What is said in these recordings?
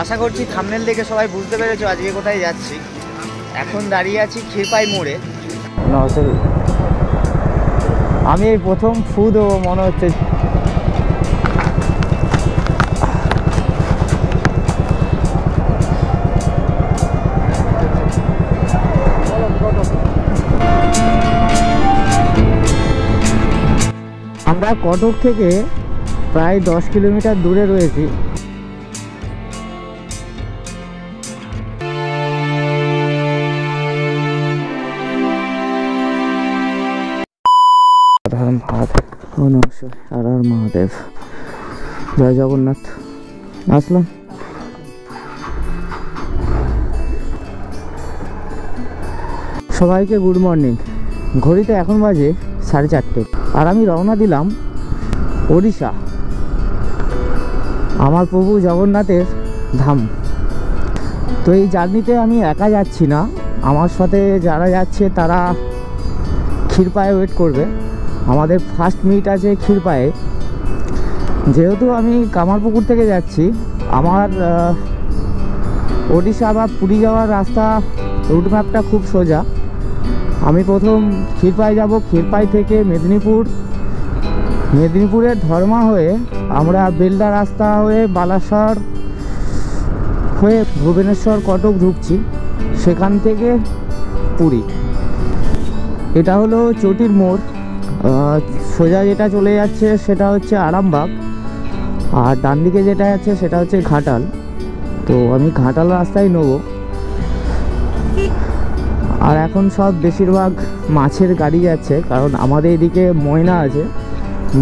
আশা করছি থাম্বনেল দেখে সবাই বুঝতে পেরেছো আজকে কোথায় যাচ্ছি। এখন দাঁড়িয়ে আছি ক্ষীরপাই মোড়ে। আমি এই প্রথম ফু দেবো মনে হচ্ছে। আমরা কটক থেকে প্রায় 10 কিলোমিটার দূরে রয়েছি। নমস্কার, আর আর মহাদেব, জয় জগন্নাথ। আসলাম। সবাইকে গুড মর্নিং। ঘড়িতে এখন বাজে 4:30 আর আমি রওনা দিলাম ওড়িশা, আমার প্রভু জগন্নাথের ধাম। তো এই জার্নিতে আমি একা যাচ্ছি না, আমার সাথে যারা যাচ্ছে তারা ক্ষীরপায়ে ওয়েট করবে। আমাদের ফার্স্ট মিট আছে ক্ষীরপায়ে। যেহেতু আমি কামারপুকুর থেকে যাচ্ছি, আমার ওড়িশা বা পুরী যাওয়ার রাস্তা রুট ম্যাপটা খুব সোজা। আমি প্রথম ক্ষীরপাই যাব, ক্ষীরপাই থেকে মেদিনীপুরের ধর্মা হয়ে আমরা বেলদা রাস্তা হয়ে বালাসর হয়ে ভুবনেশ্বর কটক ঢুকছি, সেখান থেকে পুরী। এটা হলো চটির মোড়। সোজা যেটা চলে যাচ্ছে সেটা হচ্ছে আরামবাগ, আর ডান দিকে যেটা যাচ্ছে সেটা হচ্ছে ঘাটাল। তো আমি ঘাটাল রাস্তায় নেব। আর এখন সব বেশিরভাগ মাছের গাড়ি যাচ্ছে, কারণ আমাদের এদিকে ময়না আছে।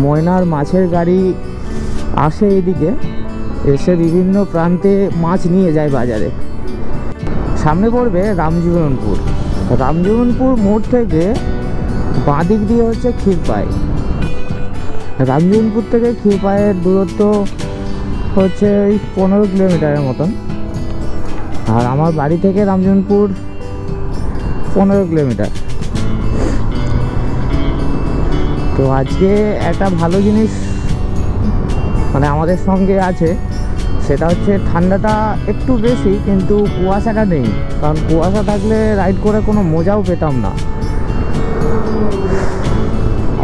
ময়নার মাছের গাড়ি আসে এদিকে, এসে বিভিন্ন প্রান্তে মাছ নিয়ে যায় বাজারে। সামনে পড়বে রামজীবনপুর। রামজীবনপুর মোড় থেকে বাঁ দিক দিয়ে হচ্ছে ক্ষীরপাই। রামজীবনপুর থেকে ক্ষীরপাইয়ের দূরত্ব হচ্ছে ওই 15 কিলোমিটারের মতন, আর আমার বাড়ি থেকে রামজীবনপুর 15 কিলোমিটার। তো আজকে একটা ভালো জিনিস মানে আমাদের সঙ্গে আছে, সেটা হচ্ছে ঠান্ডাটা একটু বেশি কিন্তু কুয়াশাটা নেই। কারণ কুয়াশা থাকলে রাইড করে কোনো মজাও পেতাম না।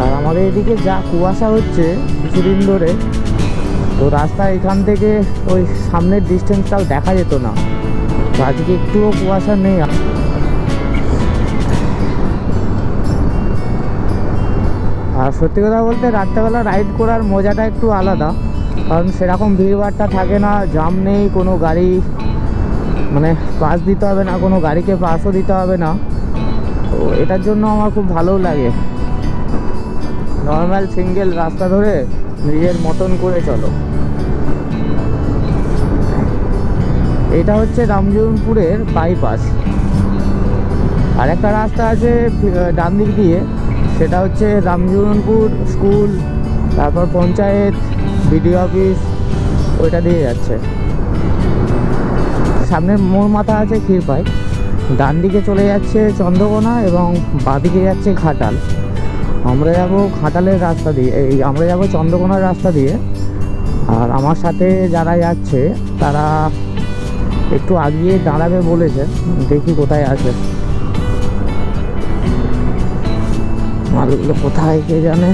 আর আমাদের এদিকে যা কুয়াশা হচ্ছে কিছুদিন ধরে, তো রাস্তা এখান থেকে ওই সামনের ডিস্টেন্সটাও দেখা যেত না। তো আজকে একটুও কুয়াশা নেই। আর সত্যি কথা বলতে রাত্রেবেলা রাইড করার মজাটা একটু আলাদা, কারণ সেরকম ভিড়ভাড়টা থাকে না, জাম নেই, কোনো গাড়ি মানে পাস দিতে হবে না, কোনো গাড়িকে পাসও দিতে হবে না। তো এটার জন্য আমার খুব ভালো লাগে। নর্মাল সিঙ্গেল রাস্তা ধরে নিজের মতন করে চলো। এটা হচ্ছে রামজীবনপুরের বাইপাস। আর একটা রাস্তা আছে ডান দিক দিয়ে, সেটা হচ্ছে রামজীবনপুর স্কুল, তারপর পঞ্চায়েত, বিডিও অফিস, ওইটা দিয়ে যাচ্ছে। সামনের মোড় মাথা আছে ক্ষীরপাই, ডান দিকে চলে যাচ্ছে চন্দ্রকোনা এবং বাঁ দিকে যাচ্ছে ঘাটাল। আমরা যাব ঘাটালের রাস্তা দিয়ে, আমরা যাব চন্দ্রকোনার রাস্তা দিয়ে। আর আমার সাথে যারা যাচ্ছে তারা একটু আগিয়ে দাঁড়াবে বলেছে, দেখি কোথায় আছে। মালগুলো কোথায় কে জানে।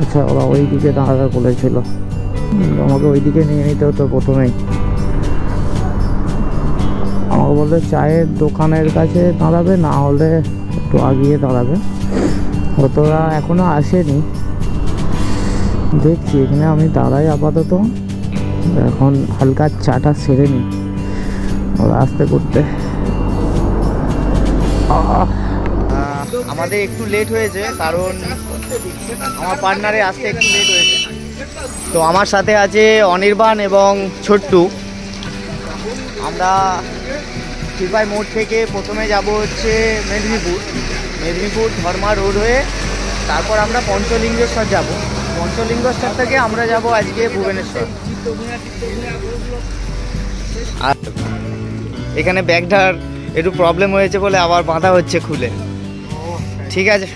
আচ্ছা, ওরা ওই দিকে দাঁড়াবে বলেছিল, আমাকে ওই দিকে নিয়ে নিতে হতো প্রথমেই। আমাকে বললো চায়ের দোকানের কাছে দাঁড়াবে, না হলে একটু আগিয়ে দাঁড়াবে। তোরা এখনো আসেনি, দেখছি এখানে আমি দাঁড়াই আপাতত। এখন হালকা চাটা সেরে নিই ওরা আসতে করতে। আমাদের একটু লেট হয়েছে, কারণ আমার পার্টনারে আসতে একটু লেট হয়েছে। তো আমার সাথে আছে অনির্বাণ এবং ছোট্টু। আমরা ক্ষীরপাই মোড় থেকে প্রথমে যাব হচ্ছে মেদিনীপুর ধর্মা রোড হয়ে, তারপর আমরা পঞ্চলিঙ্গেশ্বর যাব। পঞ্চলিঙ্গেশ্বর থেকে আমরা যাব আজকে ভুবনেশ্বর। আর এখানে ব্যাগটার একটু প্রবলেম হয়েছে বলে আবার বাঁধা হচ্ছে খুলে। ঠিক আছে,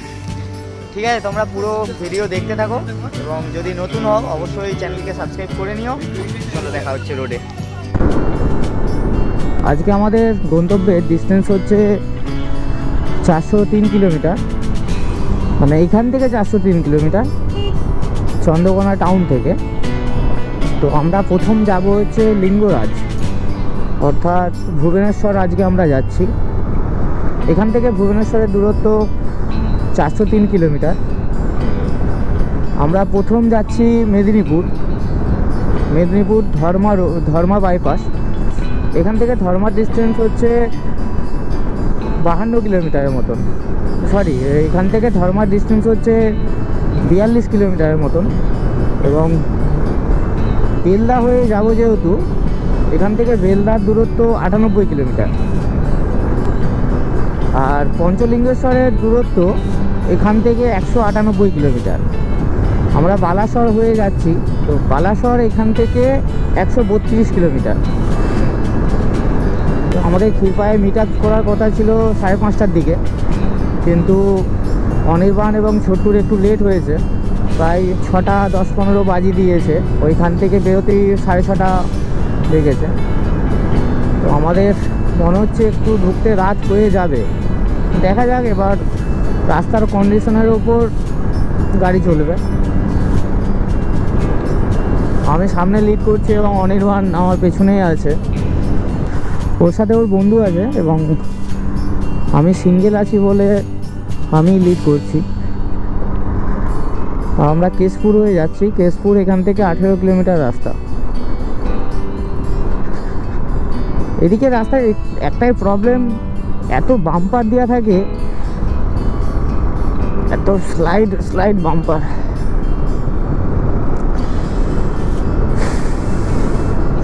ঠিক আছে, তোমরা পুরো ভিডিও দেখতে থাকো এবং যদি নতুন হও অবশ্যই চ্যানেলকে সাবস্ক্রাইব করে নিও। চলো দেখা হচ্ছে রোডে। আজকে আমাদের গন্তব্যের ডিস্টেন্স হচ্ছে 403 কিলোমিটার, মানে এইখান থেকে 403 কিলোমিটার চন্দ্রকোনা টাউন থেকে। তো আমরা প্রথম যাব হচ্ছে লিঙ্গরাজ, অর্থাৎ ভুবনেশ্বর। আজকে আমরা যাচ্ছি, এখান থেকে ভুবনেশ্বরের দূরত্ব 403 কিলোমিটার। আমরা প্রথম যাচ্ছি মেদিনীপুর ধর্মা বাইপাস। এখান থেকে ধর্মার ডিস্টেন্স হচ্ছে 52 কিলোমিটারের মতন, সরি এখান থেকে ধর্মার ডিস্টেন্স হচ্ছে 42 কিলোমিটারের মতন। এবং বেলদা হয়ে যাব যেহেতু, এখান থেকে বেলদার দূরত্ব 98 কিলোমিটার। আর পঞ্চলিঙ্গেশ্বরের দূরত্ব এখান থেকে 198 কিলোমিটার। আমরা বালাসর হয়ে যাচ্ছি, তো বালাসর এখান থেকে 132 কিলোমিটার। তো আমাদের ক্ষীরপায়ে মিট আপ করার কথা ছিল 5:30টার দিকে, কিন্তু অনির্বাণ এবং ছোট্টুর একটু লেট হয়েছে, প্রায় 6টা 10-15 বাজিয়ে দিয়েছে। ওইখান থেকে বেরোতেই 6:30 লেগেছে। তো আমাদের মনে হচ্ছে একটু ঢুকতে রাত হয়ে যাবে, দেখা যাক এবার রাস্তার কন্ডিশনের ওপর গাড়ি চলবে। আমি সামনে লিড করছি এবং অনির্বাণ আমার পেছনেই আছে, ওর সাথে ওর বন্ধু আছে এবং আমি সিঙ্গেল আছি বলে আমি লিড করছি। আমরা কেশপুর হয়ে যাচ্ছি। কেশপুর এখান থেকে 18 কিলোমিটার রাস্তা। এদিকে রাস্তায় একটাই প্রবলেম, এত বাম্পার দেওয়া থাকে, এত স্লাইড বাম্পার।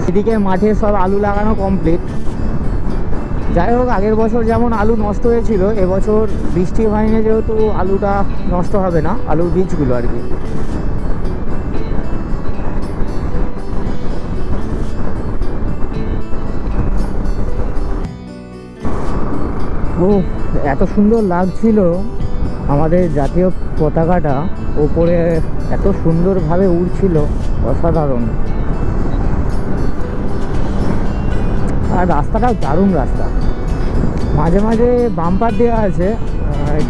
এদিকে মাঠে সব আলু লাগানো কমপ্লিট। যাই হোক, আগের বছর যেমন আলু নষ্ট হয়েছিল, এবছর বৃষ্টি হয়নি যেহেতু আলুটা নষ্ট হবে না, আলুর বীজগুলো আর কি। ও এত সুন্দর লাগছিল, আমাদের জাতীয় পতাকাটা ওপরে এত সুন্দরভাবে উড়ছিল, অসাধারণ। আর রাস্তাটাও দারুণ রাস্তা, মাঝে মাঝে বাম্পার দেওয়া আছে,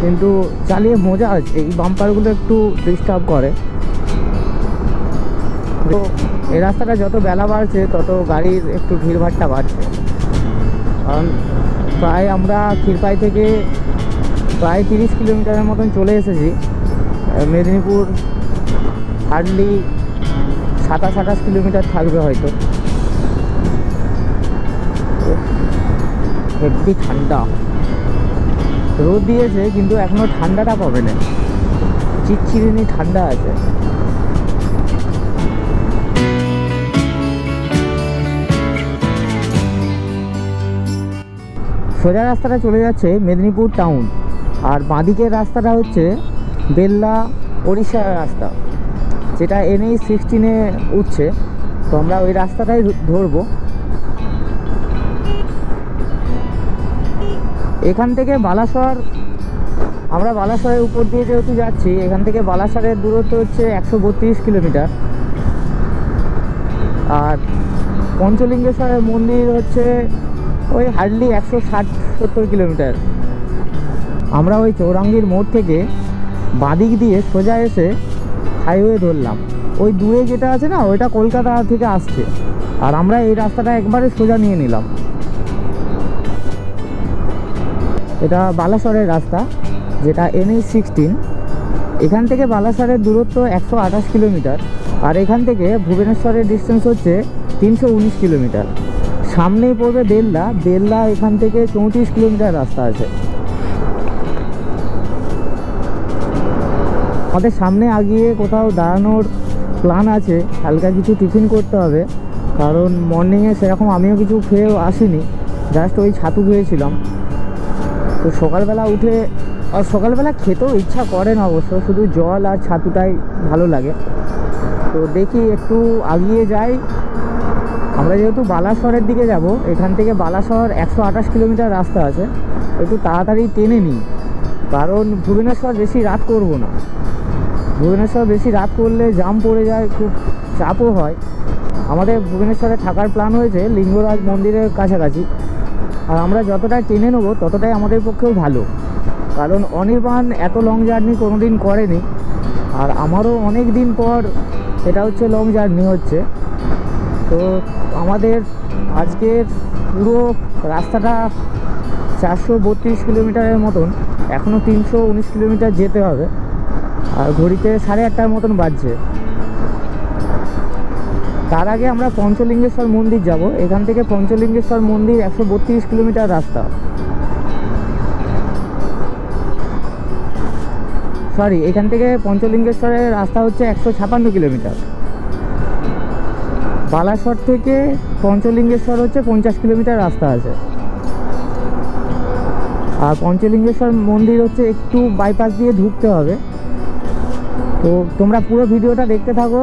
কিন্তু চালিয়ে মজা আছে। এই বাম্পারগুলো একটু ডিস্টার্ব করে। তো এই রাস্তাটা যত বেলা বাড়ছে তত গাড়ির একটু ভিড়ভাড়টা বাড়ছে, কারণ প্রায় আমরা ক্ষীরপাই থেকে প্রায় 30 কিলোমিটারের মতন চলে এসেছি। মেদিনীপুর হার্ডলি 27-28 কিলোমিটার থাকবে হয়তো। হেভি ঠান্ডা, রোদ দিয়েছে কিন্তু এখনো ঠান্ডাটা পাবে না, চিরচিরিনি ঠান্ডা আছে। সোজা রাস্তাটা চলে যাচ্ছে মেদিনীপুর টাউন, আর বাঁদিকের রাস্তাটা হচ্ছে বেল্লা ওড়িশার রাস্তা, যেটা NH-16 উঠছে। তো আমরা ওই রাস্তাটাই ধরবো। এখান থেকে বালাসর, আমরা বালাসরের উপর দিয়ে যেহেতু যাচ্ছি, এখান থেকে বালাসরের দূরত্ব হচ্ছে 132 কিলোমিটার। আর পঞ্চলিঙ্গেশ্বরের মন্দির হচ্ছে ওই হার্ডলি 160-70 কিলোমিটার। আমরা ওই চৌরাঙ্গীর মোড় থেকে বাঁদিক দিয়ে সোজা এসে হাইওয়ে ধরলাম। ওই দূরে যেটা আছে না, ওইটা কলকাতা থেকে আসছে, আর আমরা এই রাস্তাটা একবারে সোজা নিয়ে নিলাম। এটা বালাসরের রাস্তা, যেটা NH-16। এখান থেকে বালাসরের দূরত্ব 128 কিলোমিটার, আর এখান থেকে ভুবনেশ্বরের ডিস্টেন্স হচ্ছে 319 কিলোমিটার। সামনেই পড়বে বেল্লা, এখান থেকে 34 কিলোমিটার রাস্তা আছে। আমাদের সামনে আগিয়ে কোথাও দাঁড়ানোর প্ল্যান আছে, হালকা কিছু টিফিন করতে হবে, কারণ মর্নিংয়ে সেরকম আমিও কিছু খেয়েও আসিনি, জাস্ট ওই ছাতু খেয়েছিলাম। তো সকালবেলা উঠে, আর সকালবেলা খেতেও ইচ্ছা করে না অবশ্য, শুধু জল আর ছাতুটাই ভালো লাগে। তো দেখি একটু আগিয়ে যাই। আমরা যেহেতু বালাসরের দিকে যাব, এখান থেকে বালাসর 128 কিলোমিটার রাস্তা আছে, একটু তাড়াতাড়ি টেনে নিই, কারণ ভুবনেশ্বর বেশি রাত করব না। ভুবনেশ্বর বেশি রাত করলে জাম পড়ে যায়, খুব চাপও হয়। আমাদের ভুবনেশ্বরে থাকার প্ল্যান হয়েছে লিঙ্গরাজ মন্দিরের কাছাকাছি, আর আমরা যতটা ট্রেনে নেবো ততটাই আমাদের পক্ষেও ভালো, কারণ অনির্বাণ এত লং জার্নি কোনো দিন করেনি, আর আমারও অনেক দিন পর এটা হচ্ছে লং জার্নি হচ্ছে। তো আমাদের আজকের পুরো রাস্তাটা 432 কিলোমিটারের মতন, এখনও 319 কিলোমিটার যেতে হবে, আর ঘড়িতে 8:30টার মতন বাজছে। তার আগে আমরা পঞ্চলিঙ্গেশ্বর মন্দির যাব। এখান থেকে পঞ্চলিঙ্গেশ্বর মন্দির 132 কিলোমিটার রাস্তা, সরি, এখান থেকে পঞ্চলিঙ্গেশ্বরের রাস্তা হচ্ছে 156 কিলোমিটার। বালাসর থেকে পঞ্চলিঙ্গেশ্বর হচ্ছে 50 কিলোমিটার রাস্তা আছে। আর পঞ্চলিঙ্গেশ্বর মন্দির হচ্ছে একটু বাইপাস দিয়ে ঢুকতে হবে। তো তোমরা পুরো ভিডিওটা দেখতে থাকো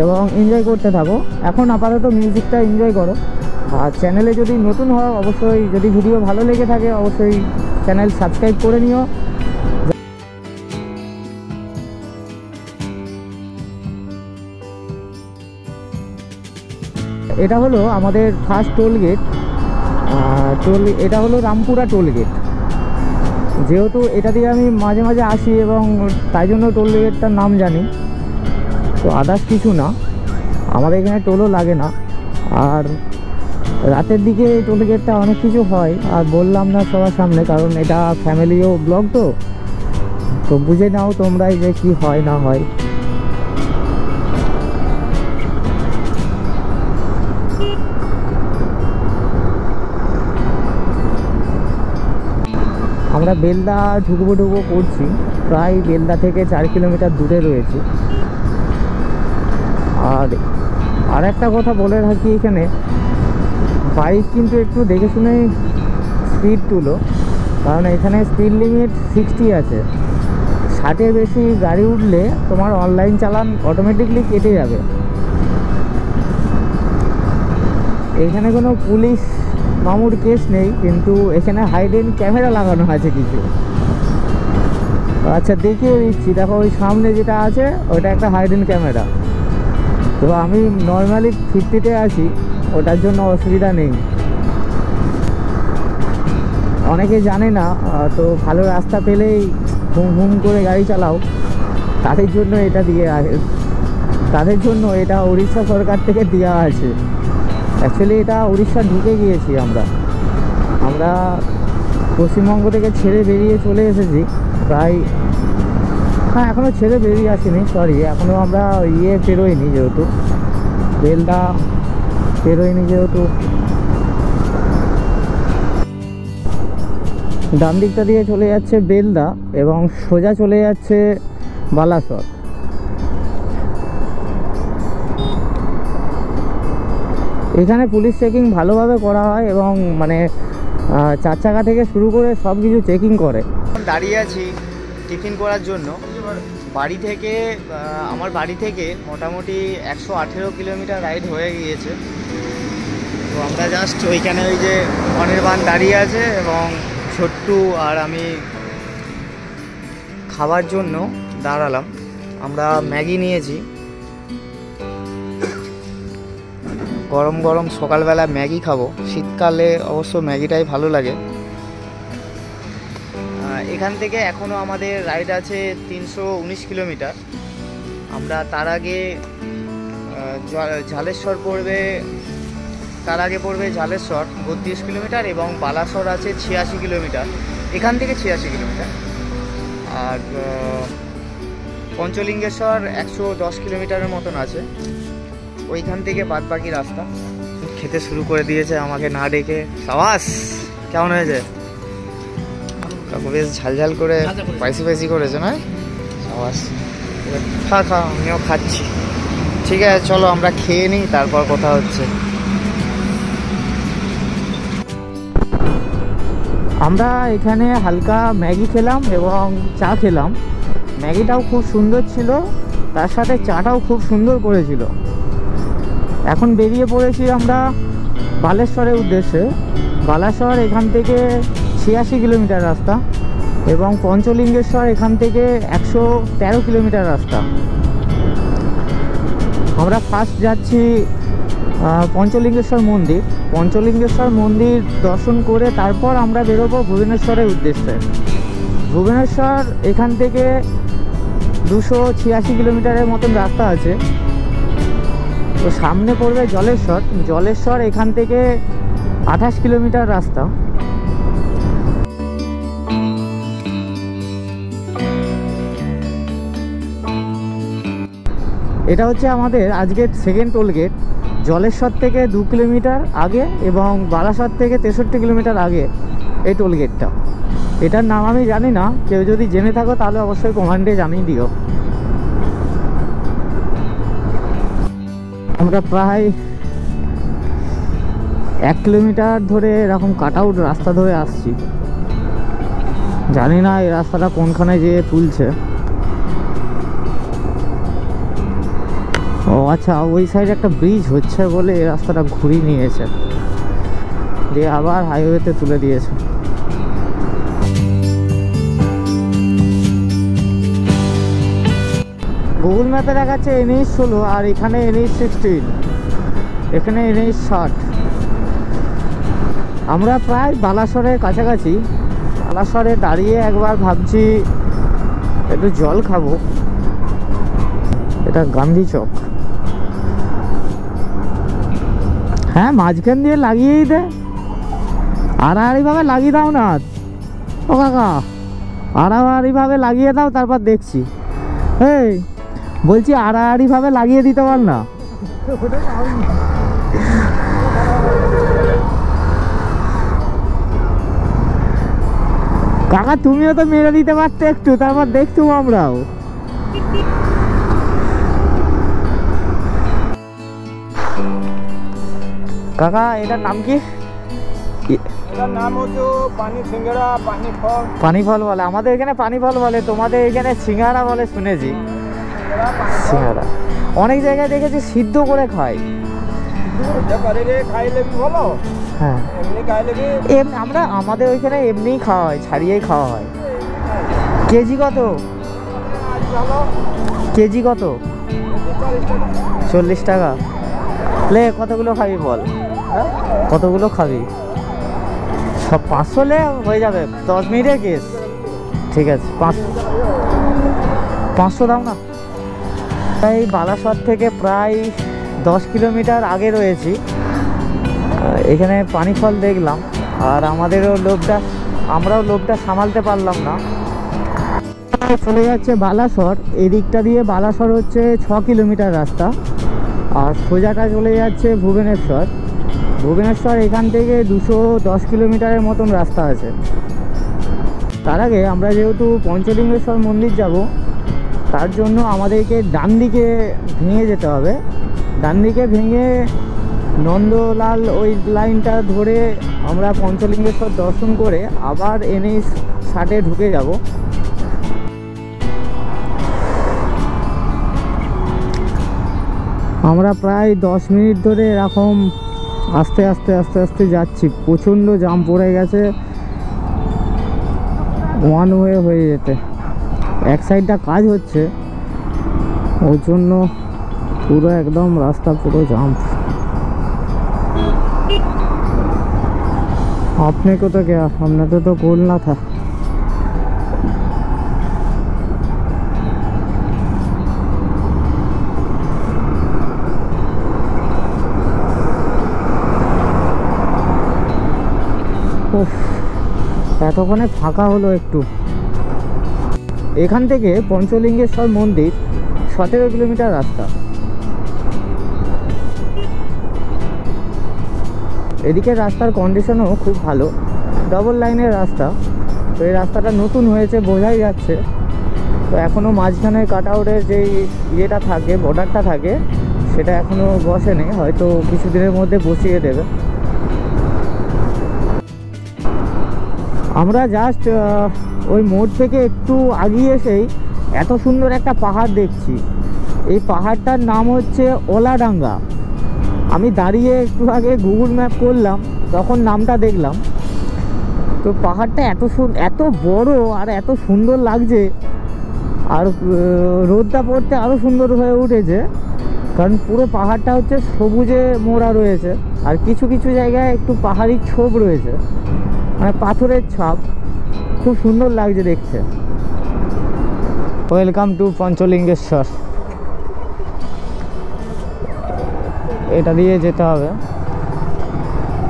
এবং এনজয় করতে থাকো। এখন আপাতত মিউজিকটা এনজয় করো। আর চ্যানেলে যদি নতুন হও অবশ্যই, যদি ভিডিও ভালো লেগে থাকে অবশ্যই চ্যানেল সাবস্ক্রাইব করে নিও। এটা হলো আমাদের ফার্স্ট টোল গেট। এটা হলো রামপুরা টোল গেট। যেহেতু এটা দিয়ে আমি মাঝে মাঝে আসি এবং তাই জন্য টোল গেটটার নাম জানি, তো আদার্স কিছু না। আমাদের এখানে টোলও লাগে না, আর রাতের দিকে এই টোল গেটটা অনেক কিছু হয়, আর বললাম না সবার সামনে, কারণ এটা ফ্যামিলিও ব্লগ, তো বুঝে নাও তোমরাই যে কি হয় না হয়। আমরা বেলদা ঢুকবো করছি, প্রায় বেলদা থেকে 4 কিলোমিটার দূরে রয়েছে। আর একটা কথা বলে রাখি, এখানে বাইক কিন্তু একটু দেখে শুনে স্পিড তুলো, কারণ এখানে স্পিড লিমিট 60 আছে। 60-এর বেশি গাড়ি উঠলে তোমার অনলাইন চালান অটোমেটিকলি কেটে যাবে। এখানে কোনো পুলিশ মামুর কেস নেই, কিন্তু এখানে হাইডেন ক্যামেরা লাগানো আছে কিছু। আচ্ছা, দেখিয়ে দিচ্ছি, দেখো ওই সামনে যেটা আছে ওটা একটা হাইডেন ক্যামেরা। তো আমি নর্মালি 50-তে আছি, ওটার জন্য অসুবিধা নেই। অনেকে জানে না, তো ভালো রাস্তা পেলেই হুম হুম করে গাড়ি চালাও, তাদের জন্য এটা উড়িষ্যা সরকার থেকে দেওয়া আছে। অ্যাকচুয়ালি এটা উড়িষ্যা ঢুকে গিয়েছি আমরা পশ্চিমবঙ্গ থেকে ছেড়ে বেরিয়ে চলে এসেছি প্রায়। হ্যাঁ, এখনও ছেড়ে বেরিয়ে আসিনি, সরি, এখনও আমরা পেরোইনি, যেহেতু বেলদা পেরোইনি, যেহেতু ডান দিকটা দিয়ে চলে যাচ্ছে বেলদা এবং সোজা চলে যাচ্ছে বালাসর। এখানে পুলিশ চেকিং ভালোভাবে করা হয় এবং মানে 4 চাকা থেকে শুরু করে সব কিছু চেকিং করে। দাঁড়িয়ে আছি টিফিন করার জন্য। আমার বাড়ি থেকে মোটামুটি 118 কিলোমিটার রাইড হয়ে গিয়েছে। তো আমরা জাস্ট ওইখানে ওই যে অনির্বাণ দাঁড়িয়ে আছে এবং ছোট্টু আর আমি খাবার জন্য দাঁড়ালাম। আমরা ম্যাগি নিয়েছি, গরম গরম সকালবেলা ম্যাগি খাবো। শীতকালে অবশ্য ম্যাগিটাই ভালো লাগে। এখান থেকে এখনও আমাদের রাইড আছে 319 কিলোমিটার। আমরা তার আগে ঝালেশ্বর পড়বে, তার আগে পড়বে ঝালেশ্বর 32 কিলোমিটার এবং বালাসর আছে 86 কিলোমিটার, এখান থেকে 86 কিলোমিটার। আর পঞ্চলিঙ্গেশ্বর 110 কিলোমিটারের মতন আছে। ওইখান থেকে বাদ বাকি রাস্তা। খেতে শুরু করে দিয়েছে আমাকে না ডেকে। সাবাস, কেমন হয়েছে? কাকু বেশ ঝালঝাল করে স্পাইসি করেছে না? সাবাস, খা, আমিও খাচ্ছি। ঠিক আছে, চলো আমরা খেয়ে নিই, তারপর কথা হচ্ছে। আমরা এখানে হালকা ম্যাগি খেলাম এবং চা খেলাম। ম্যাগিটাও খুব সুন্দর ছিল, তার সাথে চাটাও খুব সুন্দর করেছিল। এখন বেরিয়ে পড়েছি আমরা বালেশ্বরের উদ্দেশ্যে। বালাসর এখান থেকে 86 কিলোমিটার রাস্তা। এবং পঞ্চলিঙ্গেশ্বর এখান থেকে 113 কিলোমিটার রাস্তা। আমরা ফার্স্ট যাচ্ছি পঞ্চলিঙ্গেশ্বর মন্দির। পঞ্চলিঙ্গেশ্বর মন্দির দর্শন করে তারপর আমরা বেরোবো ভুবনেশ্বরের উদ্দেশ্যে। ভুবনেশ্বর এখান থেকে 286 কিলোমিটারের মতন রাস্তা আছে। তো সামনে পড়বে জলেশ্বর। জলেশ্বর এখান থেকে 28 কিলোমিটার রাস্তা। এটা হচ্ছে আমাদের আজকের সেকেন্ড টোল গেট। জলেশ্বর থেকে 2 কিলোমিটার আগে এবং বারাসাত থেকে 63 কিলোমিটার আগে এই টোল গেটটা। এটার নাম আমি জানি না, কেউ যদি জেনে থাকো তাহলে অবশ্যই কমেন্টে জানিয়ে দিও। আমরা প্রায় 1 কিলোমিটার ধরে এরকম কাট আউট রাস্তা ধরে আসছি। জানি না এই রাস্তাটা কোনখানে যেয়ে তুলছে। ও আচ্ছা, ওই সাইডে একটা ব্রিজ হচ্ছে বলে এই রাস্তাটা ঘুরিয়ে নিয়েছে, দিয়ে আবার হাইওয়েতে তুলে দিয়েছে। গুগল ম্যাপে দেখাচ্ছে NH 16 আর এখানে NH 16, এখানে NH 60। আমরা প্রায় বালাসরের কাছাকাছি। বালাসরে দাঁড়িয়ে একবার ভাবছি একটু জল খাবো। এটা গান্ধী চক। হ্যাঁ, মাঝখান দিয়ে লাগিয়েই দে, আড়াআড়িভাবে লাগিয়ে দাও না ও কাকা, আড়াআড়িভাবে লাগিয়ে দাও, তারপর দেখছি। এই বলছি আড়াআড়িভাবে লাগিয়ে দিতে পার না? কাকা তুমিও তো মেরে দিতে পারতে একটু, তারপর দেখতুম আমরাও। কাকা এটার নাম কি? এটার নাম হচ্ছে পানি সিঙ্গারা, পানি ফল। পানি ফল বলে, আমাদের এখানে পানি ফল বলে, তোমাদের এখানে সিঙ্গারা বলে শুনেছি। সিঙ্গারা অনেক জায়গায় দেখেছি সিদ্ধ করে খায়। হ্যাঁ, আমরা আমাদের ওইখানে এমনিই খাওয়া হয়, ছাড়িয়েই খাওয়া হয়। কেজি কত? কেজি কত? 40 টাকা। লে কতগুলো খাবি বল? কতগুলো খাবি? সব 500 লে হয়ে যাবে, 10 মিনিটের কেস। ঠিক আছে, 500 দাও না। তাই বালাসর থেকে প্রায় 10 কিলোমিটার আগে রয়েছি। এখানে পানি ফল দেখলাম, আর আমাদেরও আমরাও লোভটা সামালতে পারলাম না। চলে যাচ্ছে বালাসর। এই দিকটা দিয়ে বালাসর হচ্ছে 6 কিলোমিটার রাস্তা, আর সোজাটা চলে যাচ্ছে ভুবনেশ্বর। ভুবনেশ্বর এখান থেকে 210 কিলোমিটারের মতন রাস্তা আছে। তার আগে আমরা যেহেতু পঞ্চলিঙ্গেশ্বর মন্দির যাব, তার জন্য আমাদেরকে ডান দিকে ভেঙে যেতে হবে। ডান দিকে ভেঙে নন্দলাল ওই লাইনটা ধরে আমরা পঞ্চলিঙ্গেশ্বর দর্শন করে আবার NH 60 ঢুকে যাব। আমরা প্রায় 10 মিনিট ধরে এরকম আস্তে আস্তে আস্তে আস্তে যাচ্ছি। প্রচণ্ড জাম পড়ে গেছে, ওয়ান ওয়ে হয়ে যেতে। এক সাইডটা কাজ হচ্ছে, ওর জন্য পুরো একদম রাস্তা পুরো জাম। अपने को तो क्या, हमने तो बोलना था। এতক্ষণে ফাঁকা হলো একটু। এখান থেকে পঞ্চলিঙ্গেশ্বর মন্দির 17 কিলোমিটার রাস্তা। এদিকে রাস্তার কন্ডিশনও খুব ভালো, ডবল লাইনের রাস্তা। তো এই রাস্তাটা নতুন হয়েছে বোঝাই যাচ্ছে। তো এখনও মাঝখানে কাট আউটের যেই ইয়েটা থাকে, বর্ডারটা থাকে, সেটা এখনও বসেনি, হয়তো কিছুদিনের মধ্যে বসিয়ে দেবে। আমরা জাস্ট ওই মোড় থেকে একটু আগিয়ে এসেই এত সুন্দর একটা পাহাড় দেখছি। এই পাহাড়টার নাম হচ্ছে ওলাডাঙ্গা। আমি দাঁড়িয়ে একটু আগে গুগল ম্যাপ করলাম, তখন নামটা দেখলাম। তো পাহাড়টা এত বড় আর এত সুন্দর লাগছে, আর রোদটা পড়তে আরও সুন্দর হয়ে উঠেছে, কারণ পুরো পাহাড়টা হচ্ছে সবুজে মোড়া রয়েছে, আর কিছু কিছু জায়গায় একটু পাহাড়ি ছোপ রয়েছে, মানে পাথরের ছাপ, খুব সুন্দর লাগছে দেখতে। Welcome to Panchalingeshwar. এটা দিয়ে যেতে হবে,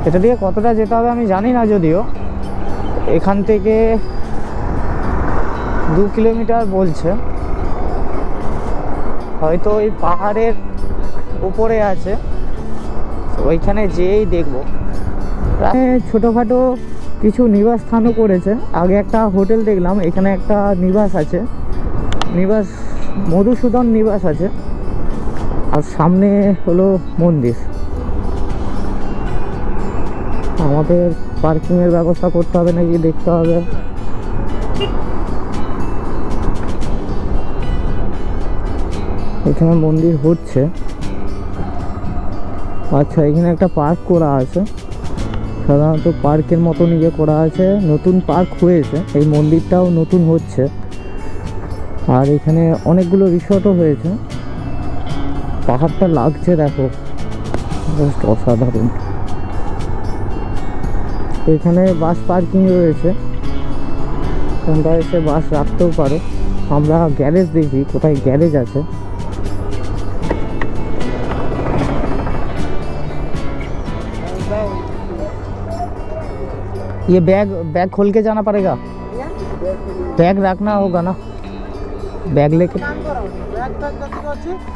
এটা দিয়ে কতটা যেতে হবে আমি জানি না, যদিও এখান থেকে 2 কিলোমিটার বলছে, হয়তো ওই পাহাড়ের উপরে আছে, ওইখানে যেয়েই দেখবো। ছোটোখাটো কিছু নিবাস স্থানও করেছে, আগে একটা হোটেল দেখলাম, এখানে একটা নিবাস আছে, নিবাস মধুসূদন নিবাস আছে, আর সামনে হলো মন্দির। আমাদের পার্কিংয়ের ব্যবস্থা করতে হবে নাকি দেখতে হবে। এখানে মন্দির হচ্ছে, আচ্ছা এখানে একটা পার্ক করা আছে, সাধারণত পার্কের মতন ইয়ে করা আছে, নতুন পার্ক হয়েছে, এই মন্দিরটাও নতুন হচ্ছে, আর এখানে অনেকগুলো রিসর্টও হয়েছে। পাহাড়টা লাগছে দেখো, জাস্ট অসাধারণ। এখানে বাস পার্কিং রয়েছে, তোমরা এসে বাস রাখতেও পারো। আমরা গ্যারেজ দেখি কোথায় গ্যারেজ আছে। ये बैग खोल के जाना पड़ेगा, बैग रखना होगा ना, बैग लेके।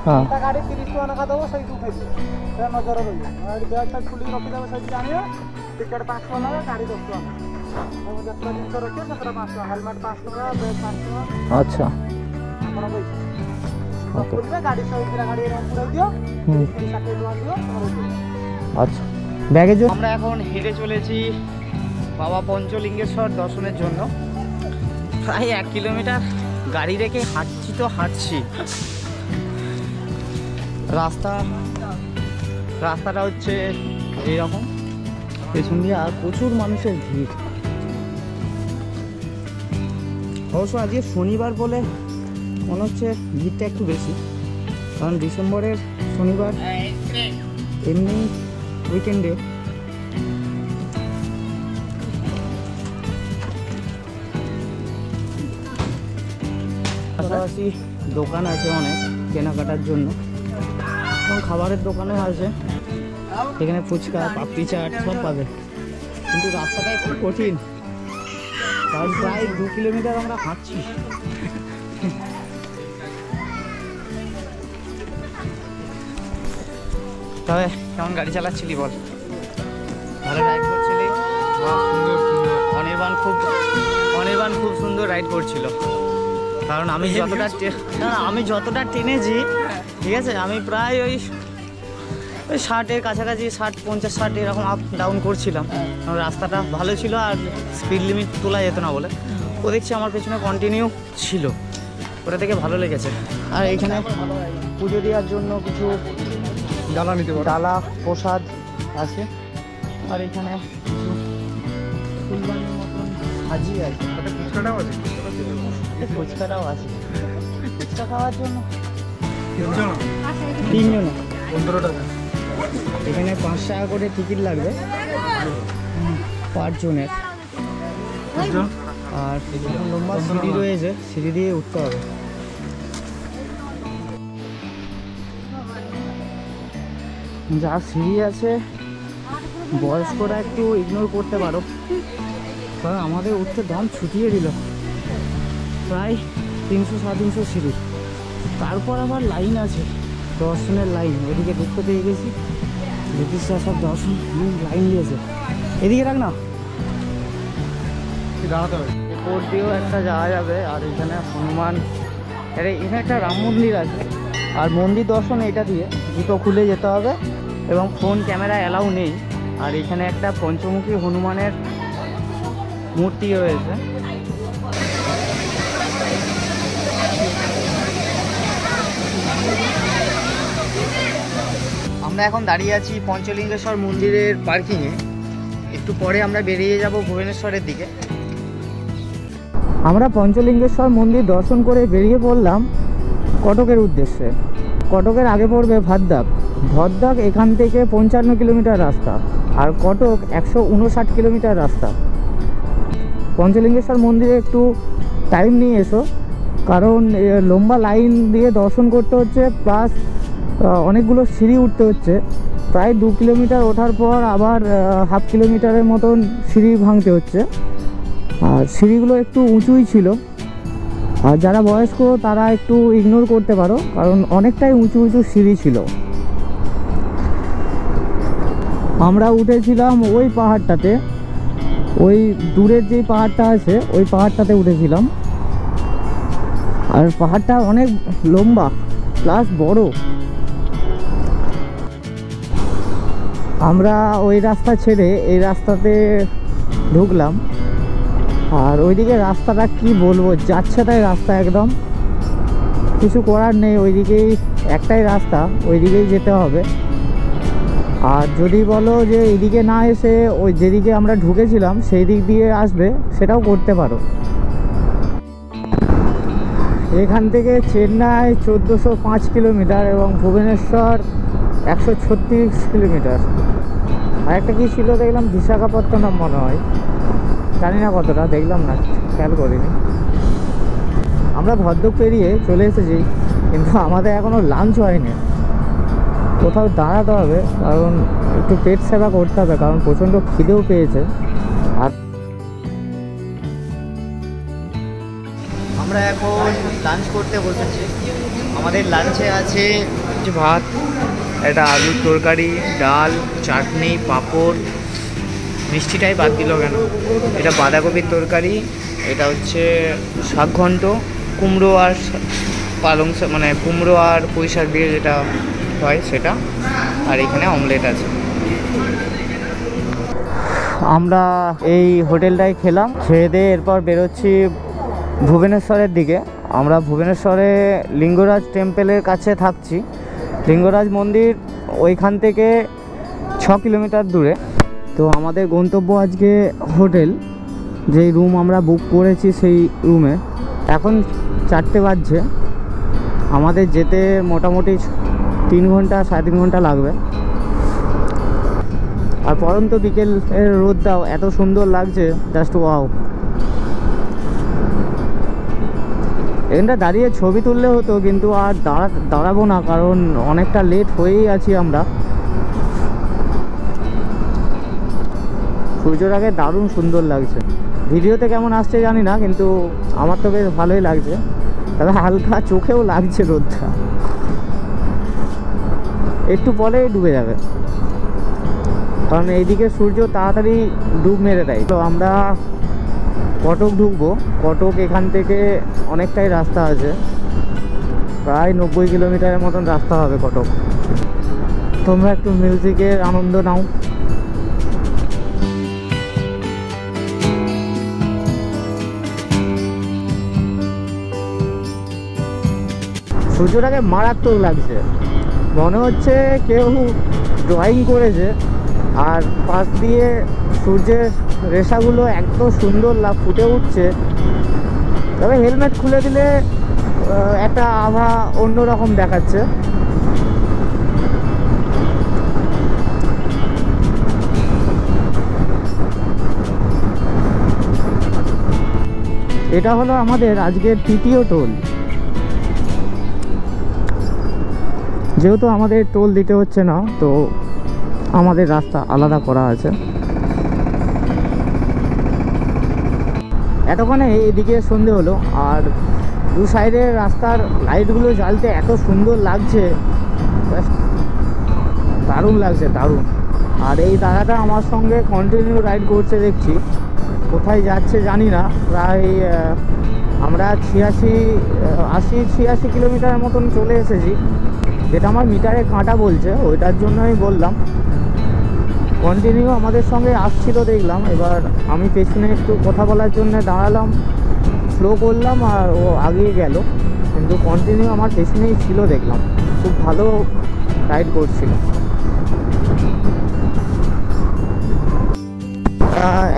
हाँ गाड़ी 30 टका नका देबो सही उठै दे से नजर रही गाड़ी बैग तक खुली रखि देबो सही जानियो टिकट 5 टका लगा गाड़ी 10 टका हम जत्रा दिन तो रखे 17 5 टका हेलमेट 5 टका बैग 5 टका। अच्छा हमरा पैसा ओके, खुलबे गाड़ी सही पूरा गाड़ी रन पुराई दियो 60 टका दियो তোমার। আচ্ছা ব্যাগে জন্য আমরা এখন হেঁটে চলেছি বাবা পঞ্চলিঙ্গেশ্বর দর্শনের জন্য। প্রায় 1 কিলোমিটার গাড়ি রেখে হাঁটছি তো হাঁটছি। রাস্তাটা হচ্ছে এইরকম, পেছন দিয়ে আর প্রচুর মানুষের ভিড়। অবশ্য আজকে শনিবার বলে মনে হচ্ছে ভিড়টা একটু বেশি, কারণ ডিসেম্বরের শনিবার এমনি উইকেন্ডে পাশাপাশি দোকান আছে অনেক কেনাকাটার জন্য, এবং খাবারের দোকানও আছে, এখানে ফুচকা পাপড়ি চাট সব পাবে। কিন্তু রাস্তাটা একটু কঠিন, কারণ প্রায় 2 কিলোমিটার আমরা হাঁটছি। তবে কেমন গাড়ি চালাচ্ছিলি বল? ভালো রাইড করছিলি? অনির্বাণ খুব সুন্দর রাইড করছিল, কারণ আমি যতটা টেনেছি, ঠিক আছে, আমি প্রায় ওই 60-এর কাছাকাছি, 50-60 এরকম আপ ডাউন করছিলাম। রাস্তাটা ভালো ছিল আর স্পিড লিমিট তোলা যেত না বলে, ও দেখছি আমার পেছনে কন্টিনিউ ছিল, ওটা থেকে ভালো লেগেছে। আর এখানে পুজো দেওয়ার জন্য কিছু ডালা প্রসাদ আছে, আর এখানে ফুলবানির মতন সাজিয়ে আছে, ফুচকাটাও আছে, ফুচকা খাওয়ার জন্য 3 জন 15 টাকা। এখানে 5 টাকা করে টিকিট লাগবে পার জনের, আর লম্বা সিঁড়ি রয়েছে, সিঁড়ি দিয়ে উঠতে হবে। যা সিঁড়ি আছে বয়স্করা একটু ইগনোর করতে পারো, কারণ আমাদের উঠতে দম ছুটিয়ে দিল। প্রায় 300-350 সিঁড়ি, তারপর আবার লাইন আছে, দর্শনের লাইন। ওইদিকে ঢুকতে পেয়ে গেছি, ব্রিটিশরা সব দর্শন লাইন দিয়েছে। এদিকে রাখ না, দাঁড়াতে হবে। এরপর দিয়েও একটা যাওয়া যাবে, আর এখানে হনুমান, এখানে একটা রাম মন্দির আছে, আর মন্দির দর্শন এটা দিয়ে জুতো খুলে যেতে হবে, এবং ফোন ক্যামেরা অ্যালাউ নেই। আর এখানে একটা পঞ্চমুখী হনুমানের মূর্তি রয়েছে। আমরা এখন দাঁড়িয়ে আছি পঞ্চলিঙ্গেশ্বর মন্দিরের পার্কিংয়ে। একটু পরে আমরা বেরিয়ে যাব ভুবনেশ্বরের দিকে। আমরা পঞ্চলিঙ্গেশ্বর মন্দির দর্শন করে বেরিয়ে পড়লাম কটকের উদ্দেশ্যে। কটকের আগে পড়বে ভাদ্দাক। ভাদ্দাক এখান থেকে 55 কিলোমিটার রাস্তা, আর কটক 159 কিলোমিটার রাস্তা। পঞ্চলিঙ্গেশ্বর মন্দিরে একটু টাইম নিয়ে এসো, কারণ লম্বা লাইন দিয়ে দর্শন করতে হচ্ছে, প্লাস অনেকগুলো সিঁড়ি উঠতে হচ্ছে। প্রায় 2 কিলোমিটার ওঠার পর আবার হাফ কিলোমিটারের মতন সিঁড়ি ভাঙতে হচ্ছে, আর সিঁড়িগুলো একটু উঁচুই ছিল। আর যারা বয়স্ক তারা একটু ইগনোর করতে পারো, কারণ অনেকটাই উঁচু উঁচু সিঁড়ি ছিল। আমরা উঠেছিলাম ওই পাহাড়টাতে, ওই দূরের যে পাহাড়টা আছে ওই পাহাড়টাতে উঠেছিলাম। আর পাহাড়টা অনেক লম্বা প্লাস বড়। আমরা ওই রাস্তা ছেড়ে এই রাস্তাতে ঢুকলাম, আর ওইদিকে রাস্তাটা কি বলবো, যাচ্ছে তাই রাস্তা, একদম কিছু করার নেই। ওইদিকেই একটাই রাস্তা, ওইদিকেই যেতে হবে। আর যদি বলো যে এইদিকে না এসে ওই যেদিকে আমরা ঢুকেছিলাম সেই দিক দিয়ে আসবে, সেটাও করতে পারো। এখান থেকে চেন্নাই 1405 কিলোমিটার এবং ভুবনেশ্বর 136 কিলোমিটার। আর একটা কি ছিল দেখলাম, বিশাখাপত্তনম মনে হয়, জানি না কতটা, দেখলাম না, খেয়াল করিনি। আমরা ভদ্রক পেরিয়ে চলে এসেছি, কিন্তু আমাদের এখনও লাঞ্চ হয়নি। কোথাও দাঁড়াতে হবে, কারণ একটু পেট সেবা করতে হবে, কারণ প্রচণ্ড খিদেও পেয়েছে। আর আমরা এখন লাঞ্চ করতে বসেছি। আমাদের লাঞ্চে আছে ভাত, একটা আলুর তরকারি, ডাল, চাটনি, পাঁপড়, মিষ্টিটাই বাদ দিল কেন, এটা বাঁধাকপির তরকারি, এটা হচ্ছে শাক ঘন্ট, কুমড়ো আর পালং শাক, মানে কুমড়ো আর পুঁই শাক দিয়ে যেটা হয় সেটা, আর এখানে অমলেট আছে। আমরা এই হোটেলটাই খেলাম, খেয়ে দিয়ে এরপর বেরোচ্ছি ভুবনেশ্বরের দিকে। আমরা ভুবনেশ্বরে লিঙ্গরাজ টেম্পেলের কাছে থাকছি। লিঙ্গরাজ মন্দির ওইখান থেকে 6 কিলোমিটার দূরে। তো আমাদের গন্তব্য আজকে হোটেল, যেই রুম আমরা বুক করেছি সেই রুমে। এখন 4টে বাজছে, আমাদের যেতে মোটামুটি 3 ঘন্টা 3.5 ঘন্টা লাগবে। আর পরন্ত বিকেলের রোদটাও এত সুন্দর লাগছে, জাস্ট ওয়াও। এখানটা দাঁড়িয়ে ছবি তুললে হতো, কিন্তু আর দাঁড়াবো না, কারণ অনেকটা লেট হয়েই আছি আমরা। সূর্যের আগে দারুণ সুন্দর লাগছে। ভিডিওতে কেমন আসছে জানি না, কিন্তু আমার তো বেশ ভালোই লাগছে। তবে হালকা চোখেও লাগছে রোদটা, একটু পরেই ডুবে যাবে, কারণ এইদিকে সূর্য তাড়াতাড়ি ডুব মেরে দেয়। তো আমরা কটক ঢুকবো। কটক এখান থেকে অনেকটাই রাস্তা আছে, প্রায় 90 কিলোমিটারের মতন রাস্তা হবে কটক। তোমরা একটু মিউজিকের আনন্দ নাও। সূর্যটাকে মারাত্মক লাগছে, মনে হচ্ছে কেউ ড্রয়িং করেছে। আর পাশ দিয়ে সূর্যের রেশাগুলো এত সুন্দর ফুটে উঠছে। তবে হেলমেট খুলে দিলে একটা আভা অন্যরকম দেখাচ্ছে। এটা হলো আমাদের আজকের 3য় টোল। যেহেতু আমাদের টোল দিতে হচ্ছে না, তো আমাদের রাস্তা আলাদা করা আছে। এতক্ষণে এদিকে সন্ধে হলো, আর দু সাইডের রাস্তার লাইটগুলো জ্বালতে এত সুন্দর লাগছে, দারুণ লাগছে, দারুণ। আর এই দাদাটা আমার সঙ্গে কন্টিনিউ রাইড করছে দেখছি, কোথায় যাচ্ছে জানি না। প্রায় আমরা 86 কিলোমিটার মতন চলে এসেছি, যেটা আমার মিটারে কাঁটা বলছে, ওইটার জন্য আমি বললাম। কন্টিনিউ আমাদের সঙ্গে আসছিল দেখলাম। এবার আমি পেছনে একটু কথা বলার জন্য দাঁড়ালাম, স্লো করলাম, আর ও আগিয়ে গেল, কিন্তু কন্টিনিউ আমার পেছনেই ছিল দেখলাম। খুব ভালো রাইড করছিল।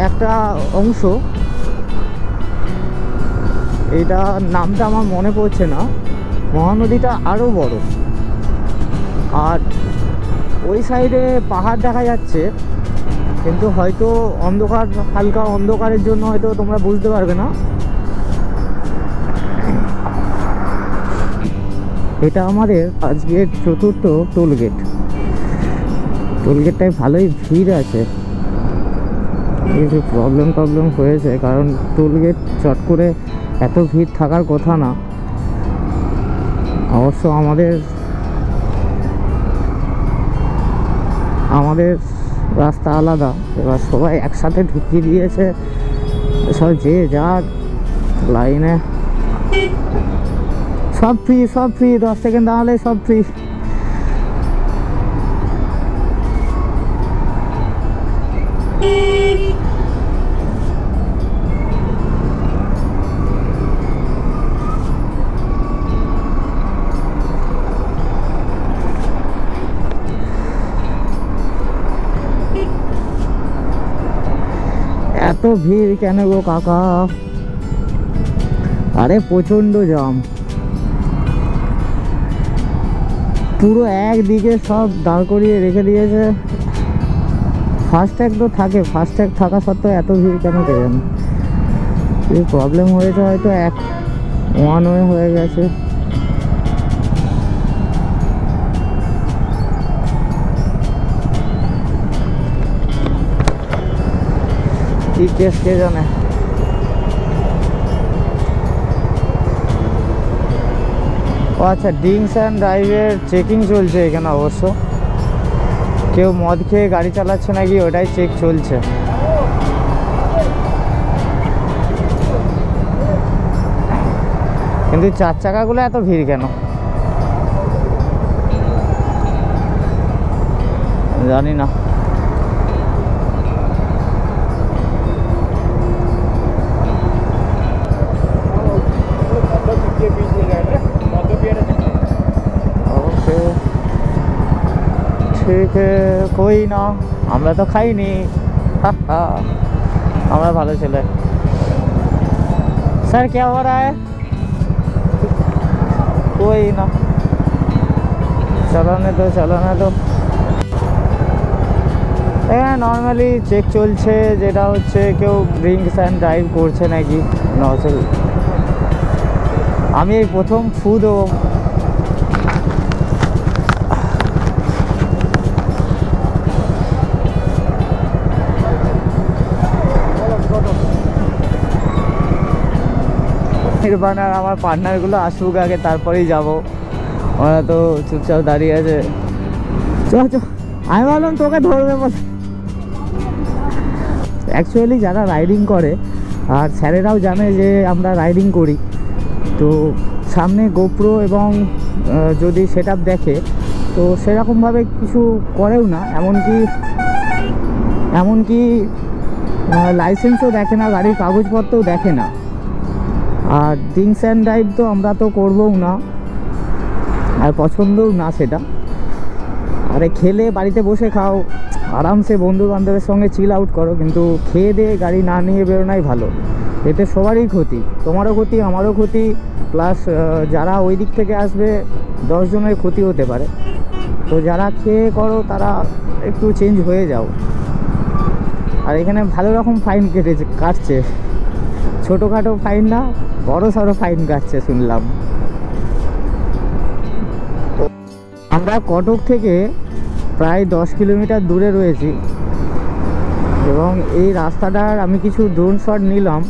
একটা অংশ, এটা নামটা আমার মনে পড়ছে না, মহানদীটা আরও বড়। আর ওই সাইডে পাহাড় দেখা যাচ্ছে, কিন্তু হয়তো অন্ধকার, হালকা অন্ধকারের জন্য হয়তো তোমরা বুঝতে পারবে না। এটা আমাদের আজকের চতুর্থ টোলগেট। টোলগেটটায় ভালোই ভিড় আছে, কিছু প্রবলেম হয়েছে, কারণ টোলগেট চট করে এত ভিড় থাকার কথা না। অবশ্য আমাদের রাস্তা আলাদা, এবার সবাই একসাথে ঢুকিয়ে দিয়েছে, সব যে যার লাইনে। সব ফ্রি 10 সেকেন্ড দাঁড়ালে সব ফ্রি। এত ভিড় কেন গো কাকা? আরে প্রচন্ড জাম, পুরো একদিকে সব দাঁড় করিয়ে রেখে দিয়েছে। ফাস্ট্যাগ তো থাকে, ফাস্ট্যাগ থাকা সত্ত্বেও এত ভিড় কেন কে জানে। এই প্রবলেম হয়েছে, হয়তো ওয়ান ওয়ে হয়ে গেছে। কি কেস কে জানে। ও আচ্ছা, ড্রিঙ্কস অ্যান্ড ড্রাইভের চেকিং চলছে এখানে। অবশ্য কেউ মদ খেয়ে গাড়ি চালাচ্ছে নাকি ওটাই চেক চলছে। কিন্তু 4 চাকাগুলো এত ভিড় কেন জানি না। ठीक है, कोई ना, আমরা তো খাইনি, আমরা ভালো ছেলে। सर क्या हो रहा है? कोई ना, চালানে তো এখানে নর্মালি চেক চলছে, যেটা হচ্ছে কেউ ড্রিঙ্কস অ্যান্ড ড্রাইভ করছে নাকি। নসল আমি এই প্রথম ফু দেবো। নির্বাণ আর আমার পার্টনারগুলো আসুক আগে, তারপরেই যাবো। ওরা তো চুপচাপ দাঁড়িয়ে আছে। চল আমি ভাবলাম তোকে ধরবে বলে। অ্যাকচুয়ালি যারা রাইডিং করে, আর স্যারেরাও জানে যে আমরা রাইডিং করি, তো সামনে গোপ্রো এবং যদি সেট আপ দেখে তো সেরকমভাবে কিছু করেও না। এমনকি লাইসেন্সও দেখে না, গাড়ির কাগজপত্রও দেখে না। আর ড্রিঙ্কস অ্যান্ড ড্রাইভ তো আমরা তো করবও না, আর পছন্দও না সেটা। আরে খেলে বাড়িতে বসে খাও, আরামসে বন্ধু বান্ধবের সঙ্গে চিল আউট করো, কিন্তু খেয়ে দিয়ে গাড়ি না নিয়ে বেরোনাই ভালো। এতে সবারই ক্ষতি, তোমারও ক্ষতি, আমারও ক্ষতি, প্লাস যারা ওই দিক থেকে আসবে 10 জনের ক্ষতি হতে পারে। তো যারা খেয়ে করো তারা একটু চেঞ্জ হয়ে যাও। আর এখানে ভালো রকম ফাইন কাটছে, ছোটোখাটো ফাইন না, বড় সড়ো ফাইন কাটছে শুনলাম। আমরা কটক থেকে প্রায় 10 কিলোমিটার দূরে রয়েছি, এবং এই রাস্তাটার আমি কিছু ড্রোন শট নিলাম।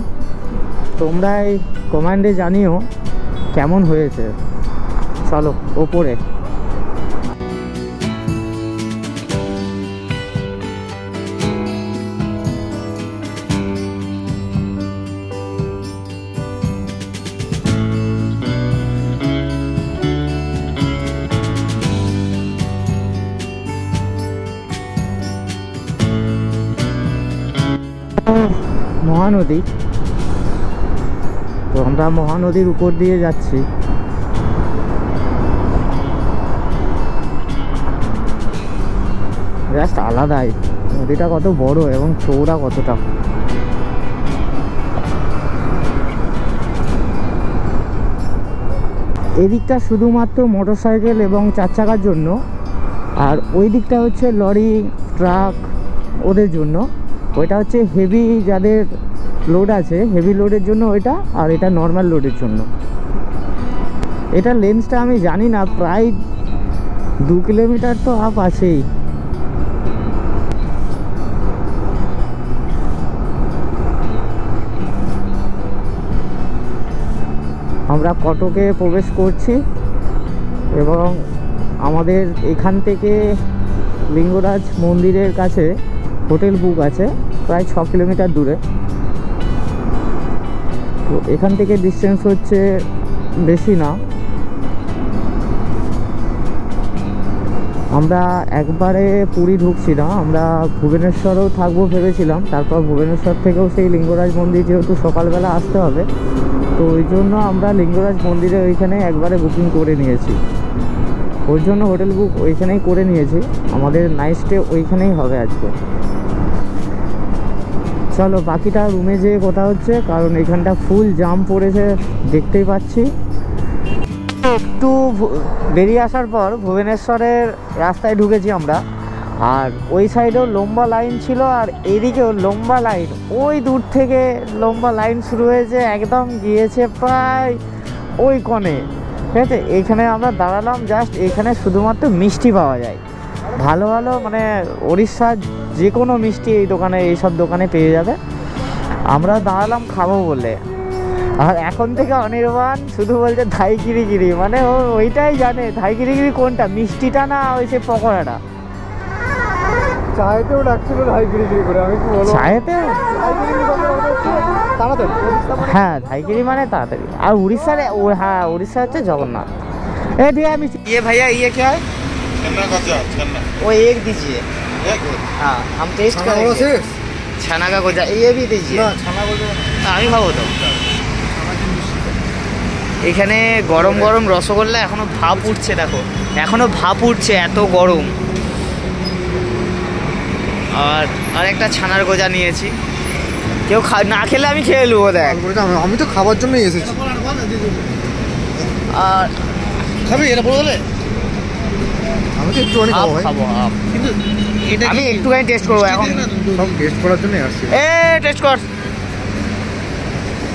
তোমরা এই কমেন্টে জানিও কেমন হয়েছে। চলো ওপরে। মহানদী, তো আমরা মহানদীর উপর দিয়ে যাচ্ছি। জাস্ট আলাদাই। নদীটা কত বড় এবং চৌড়া কতটা। এদিকটা শুধুমাত্র মোটরসাইকেল এবং 4 চাকার জন্য, আর ওই দিকটা হচ্ছে লরি, ট্রাক ওদের জন্য। ওইটা হচ্ছে হেভি, যাদের লোড আছে হেভি লোডের জন্য ওইটা, আর এটা নর্মাল লোডের জন্য। এটা লেন্সটা আমি জানি না, প্রায় 2 কিলোমিটার তো আপ আছেই। আমরা কটকে প্রবেশ করছি এবং আমাদের এখান থেকে লিঙ্গরাজ মন্দিরের কাছে হোটেল বুক আছে প্রায় 6 কিলোমিটার দূরে। তো এখান থেকে ডিস্টেন্স হচ্ছে বেশি না। আমরা একবারে পুরী ঢুকছি না, আমরা ভুবনেশ্বরেও থাকবো ভেবেছিলাম। তারপর ভুবনেশ্বর থেকেও সেই লিঙ্গরাজ মন্দির যেহেতু সকালবেলা আসতে হবে, তো ওই জন্য আমরা লিঙ্গরাজ মন্দিরে ওইখানে একবারে বুকিং করে নিয়েছি। ওর জন্য হোটেল বুক ওইখানেই করে নিয়েছি, আমাদের নাইট স্টে ওইখানেই হবে আজকে। চলো বাকিটা রুমে যেয়ে কথা হচ্ছে, কারণ এখানটা ফুল জাম পড়েছে দেখতেই পাচ্ছি। একটু বেরিয়ে আসার পর ভুবনেশ্বরের রাস্তায় ঢুকেছি আমরা, আর ওই সাইডেও লম্বা লাইন ছিল আর এদিকেও লম্বা লাইন। ওই দূর থেকে লম্বা লাইন শুরু হয়েছে, একদম গিয়েছে প্রায় ওই কোণে। ঠিক আছে, এইখানে আমরা দাঁড়ালাম। জাস্ট এখানে শুধুমাত্র মিষ্টি পাওয়া যায়, ভালো ভালো, মানে উড়িষ্যার যে কোনো মিষ্টি এই দোকানে, এইসব দোকানে পেয়ে যাবে। আমরা দাঁড়ালাম খাবো বলে, আর এখন থেকে অনির্বাণ শুধু বলছে ধাইগিরিগিরি, মানে ও ওইটাই জানে ধাইগিরিগিরি কোনটা, মিষ্টিটা না ওই সে পকোড়াটা। চায়েতেও ডাকছিল ধাইগিরিগিরি করে, আমি কি বলবো, চায়েতে তাড়াতাড়ি। হ্যাঁ ধাইগিরি মানে তাড়াতাড়ি। আর উড়িষ্যার হ্যাঁ উড়িষ্যা হচ্ছে জগন্নাথ। ए भैया ये भैया ये क्या है? छन्ना गजा, छन्ना वो एक दीजिए। एक हाँ हम टेस्ट करेंगे। छाना का गोजा ये भी दीजिए। ছানা বলতে আমি খাবো তো। এখানে গরম গরম রসগোল্লা এখনো ভাপ উঠছে, দেখো এখনো ভাপ উঠছে, এত গরম। আর একটা ছানার গোজা নিয়েছি। কেউ না খেলে আমি খেয়ে নেবো। দেখ আমি তো খাবার জন্যই এসেছি। আর খাবি এটা বলে আমি তো একটুখানি খাবো ভাই, খাবো আপ। কিন্তু এটা আমি একটুখানি টেস্ট করবো এখন। সব টেস্ট করার জন্যই আসছি। এ টেস্ট কর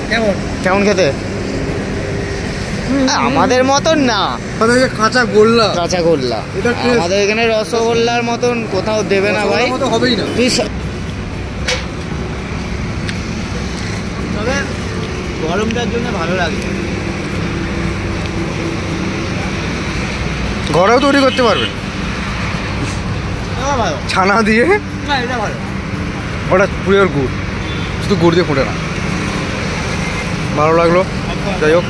কেমন কেমন খেতে। আমাদের মতন না, কাঁচা গোল্লা, কাঁচা গোল্লা। এটা taste। আমাদের এখানে রসগোল্লার মতন কোথাও দেবে না ভাই। মতো হবেই না। তুই তবে গরমটার জন্য ভালো লাগে। ঘরেও তৈরি করতে পারবেন ছানা দিয়ে। ওটা পুরের গুড়, শুধু গুড় দিয়ে ফোটে না। ভালো লাগলো, যাই হোক।